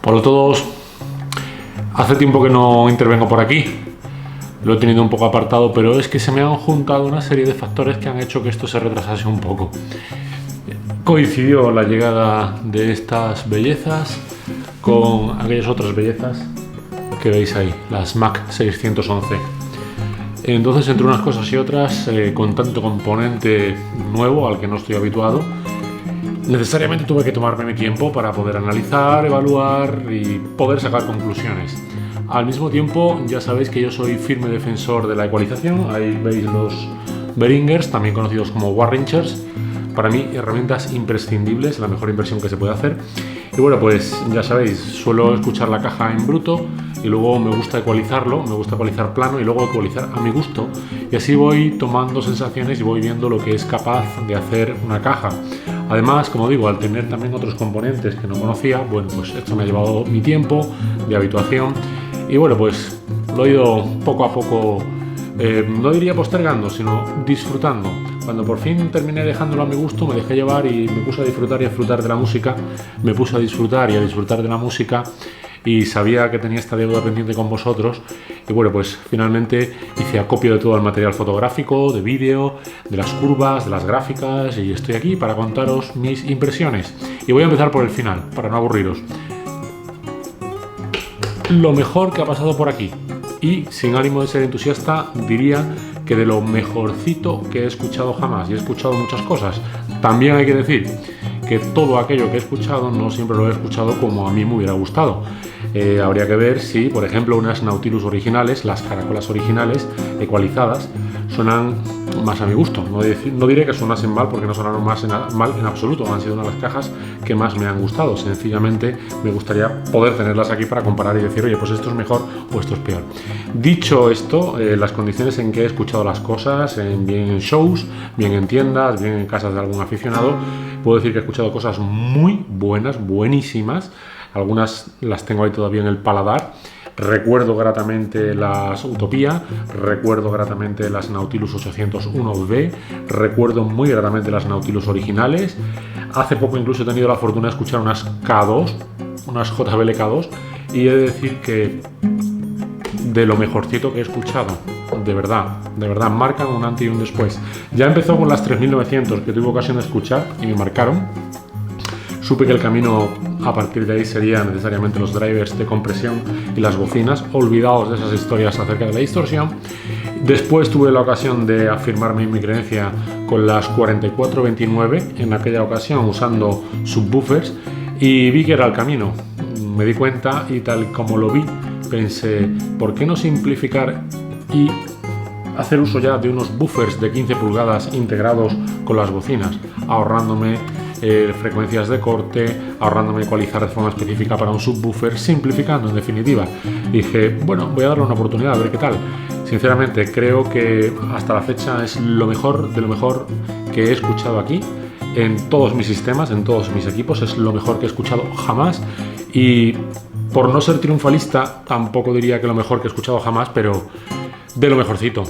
Hola a todos. Hace tiempo que no intervengo por aquí. Lo he tenido un poco apartado, pero es que se me han juntado una serie de factores que han hecho que esto se retrasase un poco. Coincidió la llegada de estas bellezas con aquellas otras bellezas que veis ahí, las Mac 611. Entonces, entre unas cosas y otras, con tanto componente nuevo al que no estoy habituado, necesariamente tuve que tomarme mi tiempo para poder analizar, evaluar y poder sacar conclusiones. Al mismo tiempo, ya sabéis que yo soy firme defensor de la ecualización. Ahí veis los Behringers, también conocidos como Warringers. Para mí, herramientas imprescindibles, la mejor inversión que se puede hacer. Y bueno, pues ya sabéis, suelo escuchar la caja en bruto y luego me gusta ecualizarlo, me gusta ecualizar plano y luego ecualizar a mi gusto. Y así voy tomando sensaciones y voy viendo lo que es capaz de hacer una caja. Además, como digo, al tener también otros componentes que no conocía, bueno, pues esto me ha llevado mi tiempo de habituación y bueno, pues lo he ido poco a poco, no diría postergando, sino disfrutando. Cuando por fin terminé dejándolo a mi gusto, me dejé llevar y me puse a disfrutar y a disfrutar de la música, me puse a disfrutar y a disfrutar de la música y sabía que tenía esta deuda pendiente con vosotros y bueno, pues finalmente hice acopio de todo el material fotográfico, de vídeo, de las curvas, de las gráficas y estoy aquí para contaros mis impresiones. Y voy a empezar por el final, para no aburriros. Lo mejor que ha pasado por aquí, y sin ánimo de ser entusiasta, diría que de lo mejorcito que he escuchado jamás, y he escuchado muchas cosas. También hay que decir que todo aquello que he escuchado no siempre lo he escuchado como a mí me hubiera gustado. Habría que ver si, por ejemplo, unas Nautilus originales, las caracolas originales, ecualizadas, suenan más a mi gusto. No diré que sonasen mal porque no sonaron mal en absoluto. Han sido una de las cajas que más me han gustado. Sencillamente me gustaría poder tenerlas aquí para comparar y decir, oye, pues esto es mejor o esto es peor. Dicho esto, las condiciones en que he escuchado las cosas, bien en shows, bien en tiendas, bien en casas de algún aficionado, puedo decir que he escuchado cosas muy buenas, buenísimas. Algunas las tengo ahí todavía en el paladar. Recuerdo gratamente las Utopía, recuerdo gratamente las Nautilus 801V, recuerdo muy gratamente las Nautilus originales. Hace poco incluso he tenido la fortuna de escuchar unas K2, unas JBL K2, y he de decir que de lo mejorcito que he escuchado, de verdad, marcan un antes y un después. Ya empezó con las 3900 que tuve ocasión de escuchar y me marcaron. Supe que el camino a partir de ahí sería necesariamente los drivers de compresión y las bocinas, olvidados de esas historias acerca de la distorsión. Después tuve la ocasión de afirmarme en mi creencia con las 4429, en aquella ocasión usando subwoofers, y vi que era el camino. Me di cuenta y tal como lo vi, pensé, ¿por qué no simplificar y hacer uso ya de unos buffers de 15 pulgadas integrados con las bocinas, ahorrándome frecuencias de corte, ahorrándome ecualizar de forma específica para un subwoofer, simplificando en definitiva? Dije, bueno, voy a darle una oportunidad a ver qué tal. Sinceramente creo que hasta la fecha es lo mejor de lo mejor que he escuchado aquí en todos mis sistemas, en todos mis equipos. Es lo mejor que he escuchado jamás y por no ser triunfalista tampoco diría que lo mejor que he escuchado jamás, pero de lo mejorcito.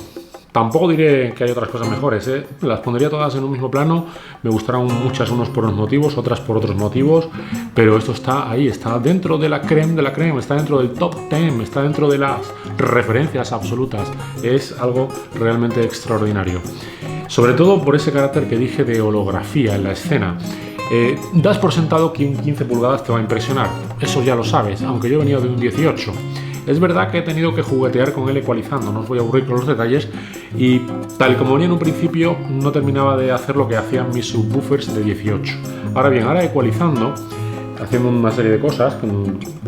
Tampoco diré que hay otras cosas mejores, las pondría todas en un mismo plano. Me gustaron muchas, unos por unos motivos, otras por otros motivos, pero esto está ahí, está dentro de la crème, está dentro del top 10, está dentro de las referencias absolutas. Es algo realmente extraordinario, sobre todo por ese carácter que dije de holografía en la escena. Das por sentado que un 15 pulgadas te va a impresionar, eso ya lo sabes, aunque yo he venido de un 18. Es verdad que he tenido que juguetear con él ecualizando, no os voy a aburrir con los detalles, y tal como venía en un principio no terminaba de hacer lo que hacían mis subwoofers de 18. Ahora bien, ahora ecualizando, haciendo una serie de cosas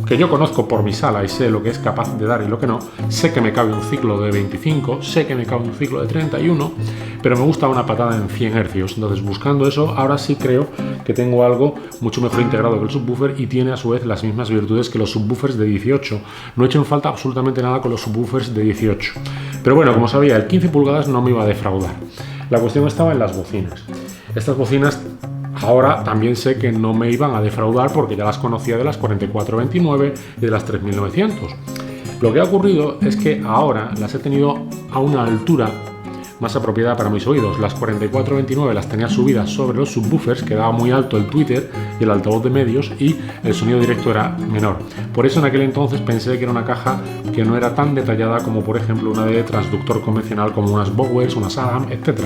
que yo conozco por mi sala y sé lo que es capaz de dar y lo que no, sé que me cabe un ciclo de 25, sé que me cabe un ciclo de 31, pero me gusta una patada en 100 Hz. Entonces, buscando eso, ahora sí creo que tengo algo mucho mejor integrado que el subwoofer y tiene a su vez las mismas virtudes que los subwoofers de 18. No he hecho en falta absolutamente nada con los subwoofers de 18. Pero bueno, como sabía, el 15 pulgadas no me iba a defraudar. La cuestión estaba en las bocinas. Estas bocinas ahora también sé que no me iban a defraudar porque ya las conocía de las 4429 y de las 3900. Lo que ha ocurrido es que ahora las he tenido a una altura más apropiada para mis oídos. Las 4429 las tenía subidas sobre los subwoofers, quedaba muy alto el tweeter y el altavoz de medios y el sonido directo era menor. Por eso en aquel entonces pensé que era una caja que no era tan detallada como por ejemplo una de transductor convencional como unas Bowers, unas Adam, etc.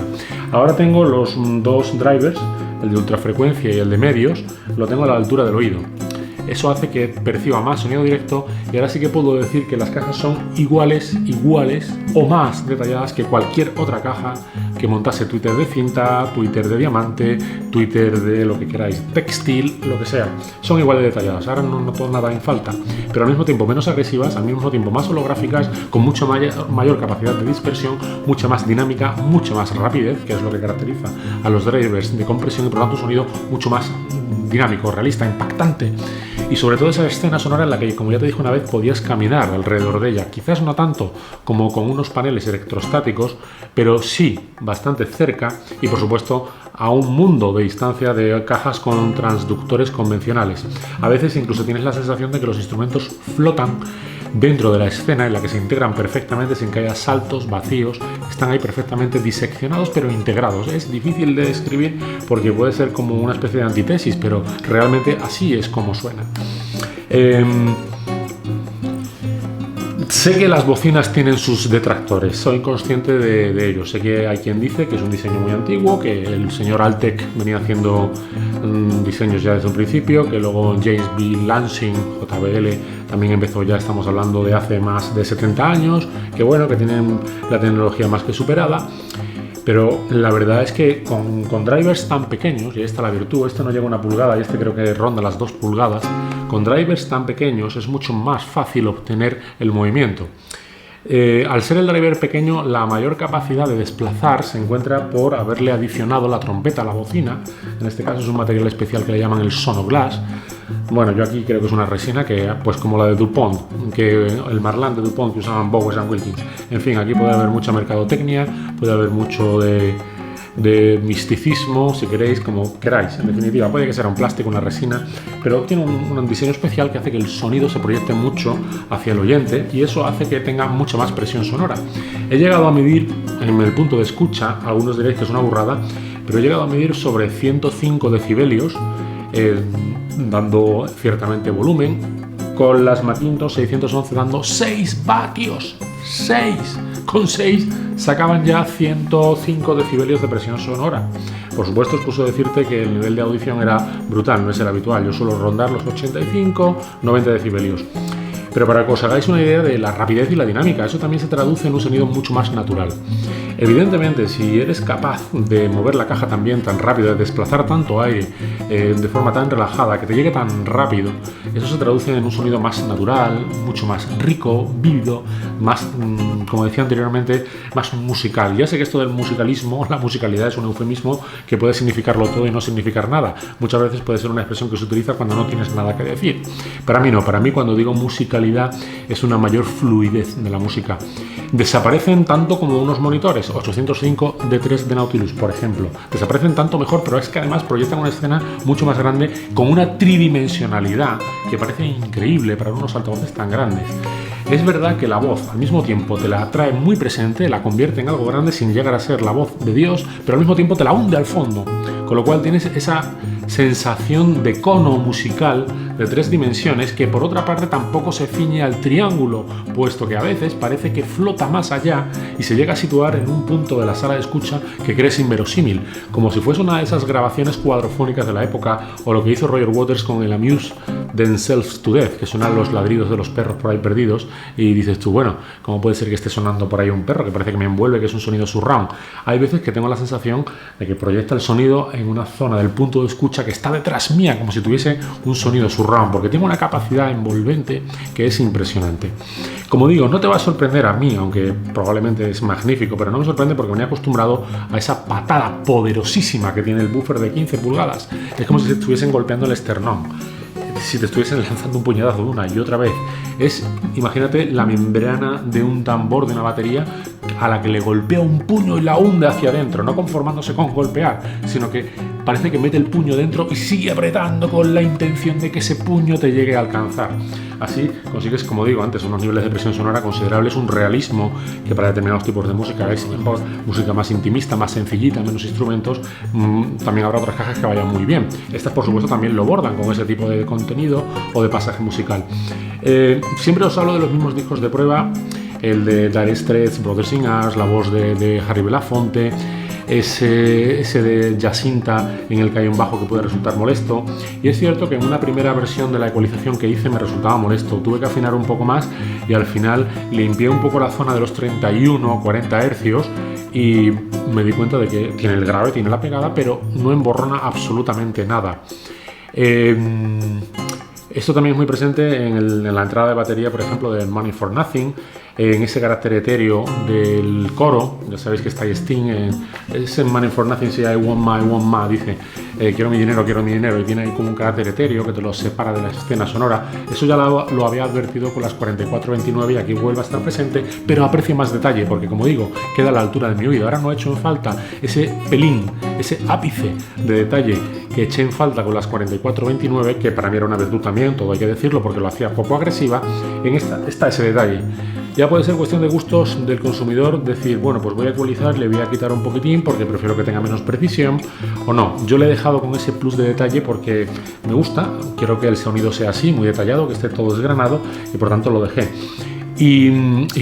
Ahora tengo los dos drivers, el de ultrafrecuencia y el de medios, lo tengo a la altura del oído. Eso hace que perciba más sonido directo y ahora sí que puedo decir que las cajas son iguales o más detalladas que cualquier otra caja que montase tweeter de cinta, tweeter de diamante, tweeter de lo que queráis, textil, lo que sea. Son igual de detalladas, ahora no noto nada en falta, pero al mismo tiempo menos agresivas, al mismo tiempo más holográficas, con mucho mayor capacidad de dispersión, mucha más dinámica, mucha más rapidez, que es lo que caracteriza a los drivers de compresión y por lo tanto un sonido mucho más dinámico, realista, impactante. Y sobre todo esa escena sonora en la que, como ya te dije una vez, podías caminar alrededor de ella. Quizás no tanto como con unos paneles electrostáticos, pero sí bastante cerca y por supuesto a un mundo de distancia de cajas con transductores convencionales. A veces incluso tienes la sensación de que los instrumentos flotan dentro de la escena en la que se integran perfectamente sin que haya saltos, vacíos, están ahí perfectamente diseccionados pero integrados. Es difícil de describir porque puede ser como una especie de antítesis, pero realmente así es como suena. Sé que las bocinas tienen sus detractores, soy consciente de ello. Sé que hay quien dice que es un diseño muy antiguo, que el señor Altec venía haciendo diseños ya desde un principio, que luego James B. Lansing, JBL, también empezó, ya estamos hablando de hace más de 70 años, que bueno, que tienen la tecnología más que superada. Pero la verdad es que con drivers tan pequeños, y ahí está la virtud, este no llega a 1 pulgada y este creo que ronda las 2 pulgadas, con drivers tan pequeños es mucho más fácil obtener el movimiento. Al ser el driver pequeño, la mayor capacidad de desplazar se encuentra por haberle adicionado la trompeta a la bocina. En este caso es un material especial que le llaman el Sonoglass. Bueno, yo aquí creo que es una resina que, pues como la de DuPont, que el Marlin de DuPont que usaban Bowers and Wilkins. En fin, aquí puede haber mucha mercadotecnia, puede haber mucho de misticismo, si queréis, como queráis. En definitiva, puede que sea un plástico, una resina, pero tiene un diseño especial que hace que el sonido se proyecte mucho hacia el oyente y eso hace que tenga mucha más presión sonora. He llegado a medir en el punto de escucha, algunos diréis que es una burrada, pero he llegado a medir sobre 105 decibelios, dando ciertamente volumen, con las Macintosh 611 dando 6 vatios. 6. Con 6 sacaban ya 105 decibelios de presión sonora. Por supuesto, excuso decirte que el nivel de audición era brutal, no es el habitual. Yo suelo rondar los 85, 90 decibelios. Pero para que os hagáis una idea de la rapidez y la dinámica, eso también se traduce en un sonido mucho más natural. Evidentemente, si eres capaz de mover la caja también tan rápido, de desplazar tanto aire de forma tan relajada, que te llegue tan rápido, eso se traduce en un sonido más natural, mucho más rico, vívido, más, como decía anteriormente, más musical. Ya sé que esto del musicalismo, la musicalidad es un eufemismo que puede significarlo todo y no significar nada. Muchas veces puede ser una expresión que se utiliza cuando no tienes nada que decir. Para mí no, para mí cuando digo musicalidad es una mayor fluidez de la música. Desaparecen tanto como unos monitores 805 D3 de Nautilus, por ejemplo. Desaparecen tanto mejor, pero es que además proyectan una escena mucho más grande con una tridimensionalidad que parece increíble para unos altavoces tan grandes. Es verdad que la voz al mismo tiempo te la trae muy presente, la convierte en algo grande sin llegar a ser la voz de Dios, pero al mismo tiempo te la hunde al fondo, con lo cual tienes esa sensación de cono musical de 3 dimensiones que por otra parte tampoco se ciñe al triángulo, puesto que a veces parece que flota más allá y se llega a situar en un punto de la sala de escucha que crees inverosímil, como si fuese una de esas grabaciones cuadrofónicas de la época o lo que hizo Roger Waters con el Amuse Themselves to Death, que suenan los ladridos de los perros por ahí perdidos y dices tú, bueno, ¿cómo puede ser que esté sonando por ahí un perro que parece que me envuelve, que es un sonido surround? Hay veces que tengo la sensación de que proyecta el sonido en una zona del punto de escucha que está detrás mía, como si tuviese un sonido surround, porque tiene una capacidad envolvente que es impresionante. Como digo, no te va a sorprender a mí, aunque probablemente es magnífico, pero no me sorprende porque venía acostumbrado a esa patada poderosísima que tiene el buffer de 15 pulgadas. Es como si se estuviesen golpeando el esternón, si te estuviesen lanzando un puñetazo una y otra vez. Imagínate la membrana de un tambor de una batería a la que le golpea un puño y la hunde hacia adentro, no conformándose con golpear, sino que parece que mete el puño dentro y sigue apretando con la intención de que ese puño te llegue a alcanzar. Así consigues, como digo antes, unos niveles de presión sonora considerables, un realismo que para determinados tipos de música es mejor, música más intimista, más sencillita, menos instrumentos. También habrá otras cajas que vayan muy bien. Estas, por supuesto, también lo bordan con ese tipo de contenido o de pasaje musical. Siempre os hablo de los mismos discos de prueba, el de Dire Straits, Brother Singers, la voz de Harry Belafonte, ese de Jacinta en el que hay un bajo que puede resultar molesto, y es cierto que en una primera versión de la ecualización que hice me resultaba molesto, tuve que afinar un poco más y al final limpié un poco la zona de los 31 o 40 hercios y me di cuenta de que tiene el grave, tiene la pegada, pero no emborrona absolutamente nada. Esto también es muy presente en la entrada de batería, por ejemplo, de Money for Nothing, en ese carácter etéreo del coro. Ya sabéis que está ahí Sting, ese Money for Nothing, si I want my, dice quiero mi dinero, y tiene ahí como un carácter etéreo que te lo separa de la escena sonora. Eso ya lo había advertido con las 4429 y aquí vuelve a estar presente, pero aprecio más detalle, porque como digo, queda a la altura de mi oído. Ahora no he hecho en falta ese pelín, ese ápice de detalle que eché en falta con las 4429, que para mí era una virtud también, todo hay que decirlo, porque lo hacía poco agresiva. En esta está ese detalle. Ya puede ser cuestión de gustos del consumidor, decir, bueno, pues voy a ecualizar, le voy a quitar un poquitín porque prefiero que tenga menos precisión, o no. Yo le he dejado con ese plus de detalle porque me gusta, quiero que el sonido sea así, muy detallado, que esté todo desgranado, y por tanto lo dejé. Y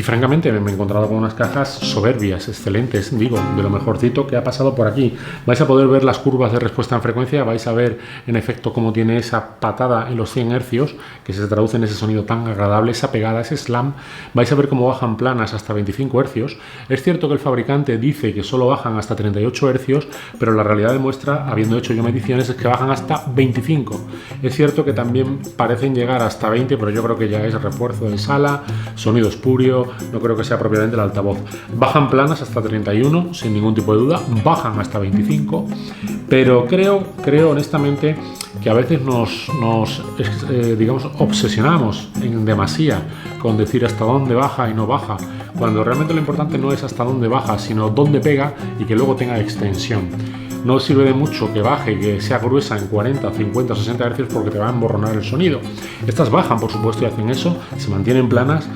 francamente me he encontrado con unas cajas soberbias, excelentes, digo, de lo mejorcito que ha pasado por aquí. Vais a poder ver las curvas de respuesta en frecuencia, vais a ver en efecto cómo tiene esa patada en los 100 Hz, que se traduce en ese sonido tan agradable, esa pegada, ese slam. Vais a ver cómo bajan planas hasta 25 Hz. Es cierto que el fabricante dice que solo bajan hasta 38 Hz, pero la realidad demuestra, habiendo hecho yo mediciones, es que bajan hasta 25. Es cierto que también parecen llegar hasta 20, pero yo creo que ya es refuerzo de sala, sonido espurio, no creo que sea propiamente el altavoz. Bajan planas hasta 31, sin ningún tipo de duda, bajan hasta 25, pero creo honestamente que a veces nos digamos, obsesionamos en demasía con decir hasta dónde baja y no baja, cuando realmente lo importante no es hasta dónde baja, sino dónde pega y que luego tenga extensión. No sirve de mucho que baje, que sea gruesa en 40, 50, 60 Hz porque te va a emborronar el sonido. Estas bajan, por supuesto, y hacen eso, se mantienen planas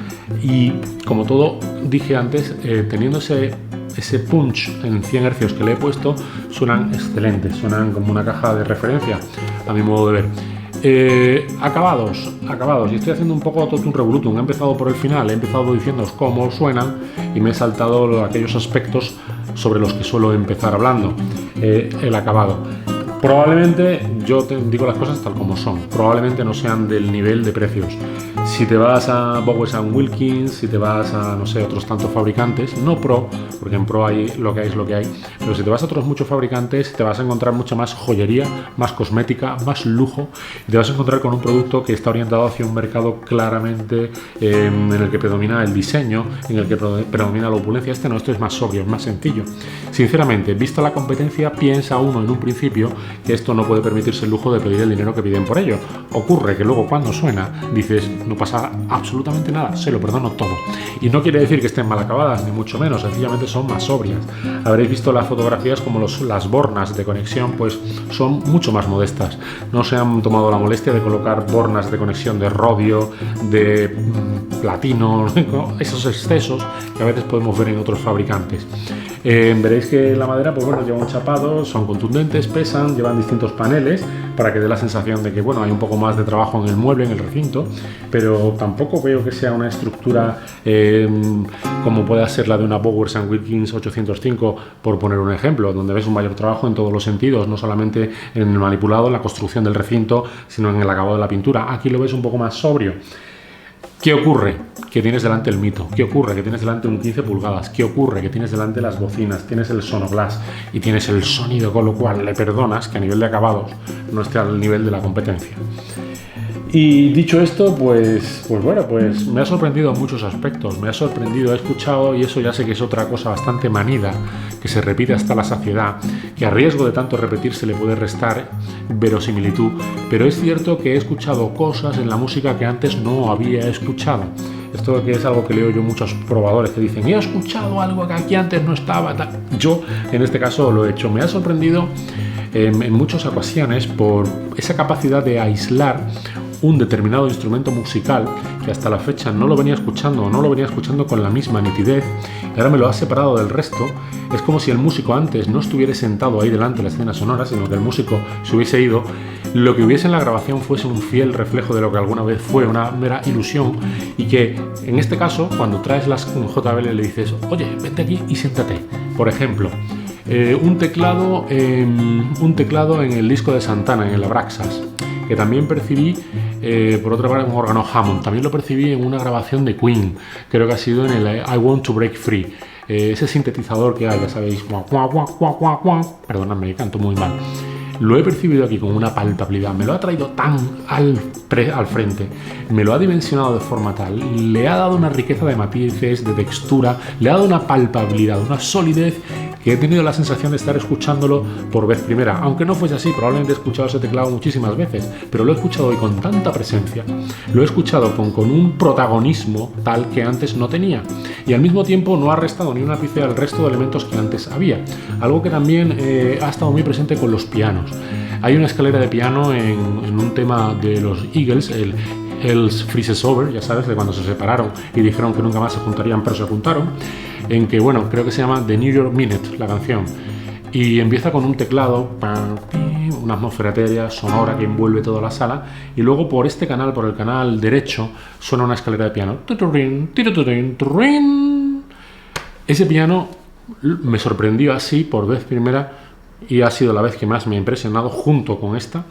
y, como todo dije antes, teniendo ese punch en 100 Hz que le he puesto, suenan excelentes, suenan como una caja de referencia a mi modo de ver. Acabados, y estoy haciendo un poco totum revolutum. He empezado por el final, he empezado diciéndoos cómo suenan y me he saltado aquellos aspectos sobre los que suelo empezar hablando. El acabado. Probablemente, yo te digo las cosas tal como son, probablemente no sean del nivel de precios. Si te vas a Bowers & Wilkins, si te vas a, no sé, otros tantos fabricantes, no Pro, porque en Pro hay lo que hay, pero si te vas a otros muchos fabricantes, te vas a encontrar mucha más joyería, más cosmética, más lujo, y te vas a encontrar con un producto que está orientado hacia un mercado claramente en el que predomina el diseño, en el que predomina la opulencia. Este no, esto es más sobrio, es más sencillo. Sinceramente, vista la competencia, piensa uno en un principio que esto no puede permitirse el lujo de pedir el dinero que piden por ello. Ocurre que luego cuando suena, dices, no pasa absolutamente nada, se lo perdono todo. Y no quiere decir que estén mal acabadas, ni mucho menos, sencillamente son más sobrias. Habréis visto las fotografías como las bornas de conexión, pues son mucho más modestas. No se han tomado la molestia de colocar bornas de conexión de rodio, de platino, esos excesos que a veces podemos ver en otros fabricantes. Veréis que la madera, pues bueno, lleva un chapado, son contundentes, pesan, llevan distintos paneles para que dé la sensación de que, bueno, hay un poco más de trabajo en el mueble, en el recinto, pero tampoco veo que sea una estructura como pueda ser la de una Bowers & Wilkins 805, por poner un ejemplo, donde ves un mayor trabajo en todos los sentidos, no solamente en el manipulado, en la construcción del recinto, sino en el acabado de la pintura. Aquí lo ves un poco más sobrio. ¿Qué ocurre? Que tienes delante el mito. ¿Qué ocurre? Que tienes delante un 15 pulgadas. ¿Qué ocurre? Que tienes delante las bocinas, tienes el Sonoglass y tienes el sonido, con lo cual le perdonas que a nivel de acabados no esté al nivel de la competencia. Y dicho esto, pues bueno, pues me ha sorprendido en muchos aspectos. Me ha sorprendido, he escuchado, y eso ya sé que es otra cosa bastante manida, que se repite hasta la saciedad, que a riesgo de tanto repetirse le puede restar verosimilitud, pero es cierto que he escuchado cosas en la música que antes no había escuchado. Esto que es algo que leo yo muchos probadores que dicen, he escuchado algo que aquí antes no estaba. Yo, en este caso, lo he hecho. Me ha sorprendido en muchas ocasiones por esa capacidad de aislar un determinado instrumento musical que hasta la fecha no lo venía escuchando o no lo venía escuchando con la misma nitidez y ahora me lo ha separado del resto. Es como si el músico antes no estuviera sentado ahí delante de la escena sonora, sino que el músico se hubiese ido, lo que hubiese en la grabación fuese un fiel reflejo de lo que alguna vez fue, una mera ilusión, y que en este caso cuando traes las JBL le dices, oye, vente aquí y siéntate. Por ejemplo, un teclado en el disco de Santana, en el Abraxas, que también percibí, por otra parte, un órgano Hammond. También lo percibí en una grabación de Queen, creo que ha sido en el I Want to Break Free. Ese sintetizador que hay, ya sabéis, perdonadme, canto muy mal. Lo he percibido aquí con una palpabilidad, me lo ha traído tan al frente, me lo ha dimensionado de forma tal, le ha dado una riqueza de matices, de textura, le ha dado una palpabilidad, una solidez, que he tenido la sensación de estar escuchándolo por vez primera. Aunque no fuese así, probablemente he escuchado ese teclado muchísimas veces, pero lo he escuchado hoy con tanta presencia, lo he escuchado con un protagonismo tal que antes no tenía, y al mismo tiempo no ha restado ni un ápice al resto de elementos que antes había. Algo que también ha estado muy presente con los pianos. Hay una escalera de piano en un tema de los Eagles, el Hell's Freezes Over, ya sabes, de cuando se separaron y dijeron que nunca más se juntarían, pero se juntaron, en que, bueno, creo que se llama The New York Minute, la canción, y empieza con un teclado, una atmósfera etérea, sonora que envuelve toda la sala, y luego por este canal, por el canal derecho, suena una escalera de piano. Ese piano me sorprendió así por vez primera, y ha sido la vez que más me ha impresionado, junto con esta,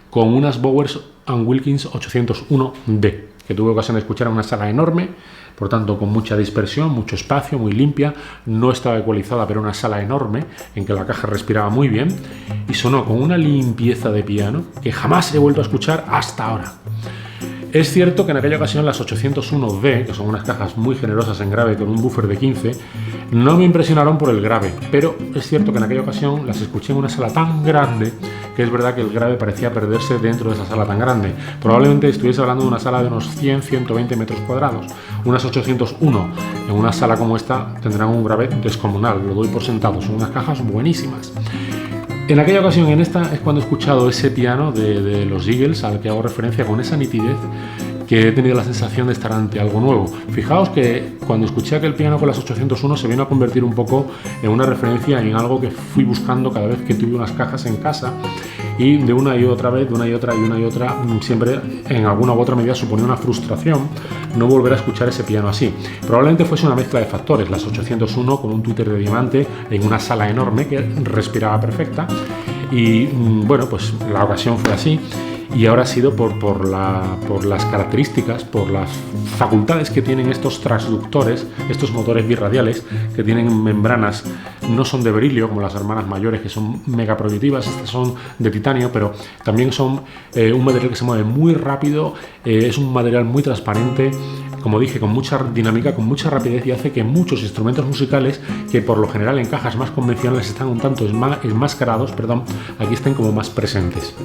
con unas Bowers & Wilkins 801D, que tuve ocasión de escuchar en una sala enorme, por tanto con mucha dispersión, mucho espacio, muy limpia, no estaba ecualizada, pero una sala enorme, en que la caja respiraba muy bien, y sonó con una limpieza de piano que jamás he vuelto a escuchar hasta ahora. Es cierto que en aquella ocasión las 801D, que son unas cajas muy generosas en grave con un buffer de 15, no me impresionaron por el grave, pero es cierto que en aquella ocasión las escuché en una sala tan grande que es verdad que el grave parecía perderse dentro de esa sala tan grande. Probablemente estuviese hablando de una sala de unos 100-120 metros cuadrados. Unas 801 en una sala como esta tendrán un grave descomunal, lo doy por sentado, son unas cajas buenísimas. En aquella ocasión, en esta, es cuando he escuchado ese piano de los Eagles al que hago referencia, con esa nitidez, que he tenido la sensación de estar ante algo nuevo. Fijaos que cuando escuché aquel piano con las 801 se vino a convertir un poco en una referencia en algo que fui buscando cada vez que tuve unas cajas en casa, y de una y otra vez, de una y otra, siempre en alguna u otra medida suponía una frustración no volver a escuchar ese piano así. Probablemente fuese una mezcla de factores, las 801 con un Twitter de diamante en una sala enorme que respiraba perfecta, y bueno, pues la ocasión fue así. Y ahora ha sido por las características, por las facultades que tienen estos transductores, estos motores birradiales, que tienen membranas, no son de berilio como las hermanas mayores, que son mega prohibitivas. Estas son de titanio, pero también son un material que se mueve muy rápido, es un material muy transparente, como dije, con mucha dinámica, con mucha rapidez, y hace que muchos instrumentos musicales que por lo general en cajas más convencionales están un tanto enmascarados, aquí estén como más presentes.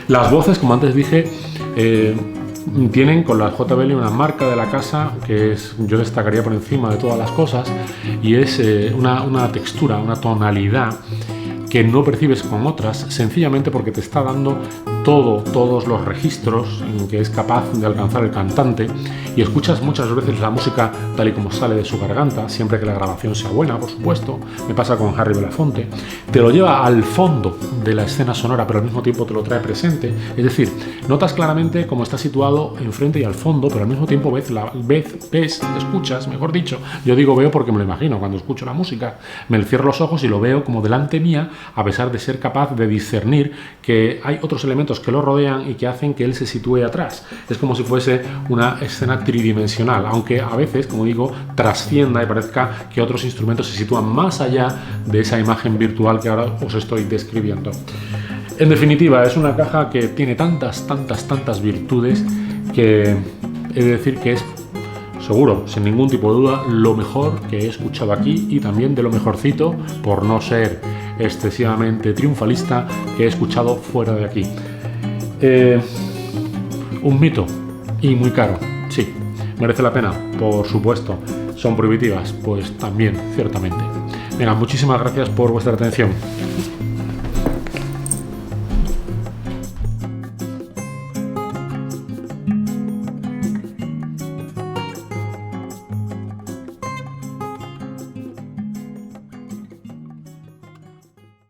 Las voces, como antes dije, tienen con la JBL una marca de la casa que yo destacaría por encima de todas las cosas, y es una textura, una tonalidad que no percibes con otras, sencillamente porque te está dando todos los registros en que es capaz de alcanzar el cantante, y escuchas muchas veces la música tal y como sale de su garganta, siempre que la grabación sea buena, por supuesto. Me pasa con Harry Belafonte, te lo lleva al fondo de la escena sonora, pero al mismo tiempo te lo trae presente, es decir, notas claramente cómo está situado enfrente y al fondo, pero al mismo tiempo escuchas, mejor dicho, yo digo veo porque me lo imagino, cuando escucho la música, me cierro los ojos y lo veo como delante mía, a pesar de ser capaz de discernir que hay otros elementos que lo rodean y que hacen que él se sitúe atrás. Es como si fuese una escena tridimensional, aunque a veces, como digo, trascienda y parezca que otros instrumentos se sitúan más allá de esa imagen virtual que ahora os estoy describiendo. En definitiva, es una caja que tiene tantas virtudes que he de decir que es seguro, sin ningún tipo de duda, lo mejor que he escuchado aquí, y también de lo mejorcito, por no ser excesivamente triunfalista, que he escuchado fuera de aquí. Un mito, y muy caro, sí, ¿Merece la pena? Por supuesto. ¿Son prohibitivas? Pues también, ciertamente. Venga, muchísimas gracias por vuestra atención.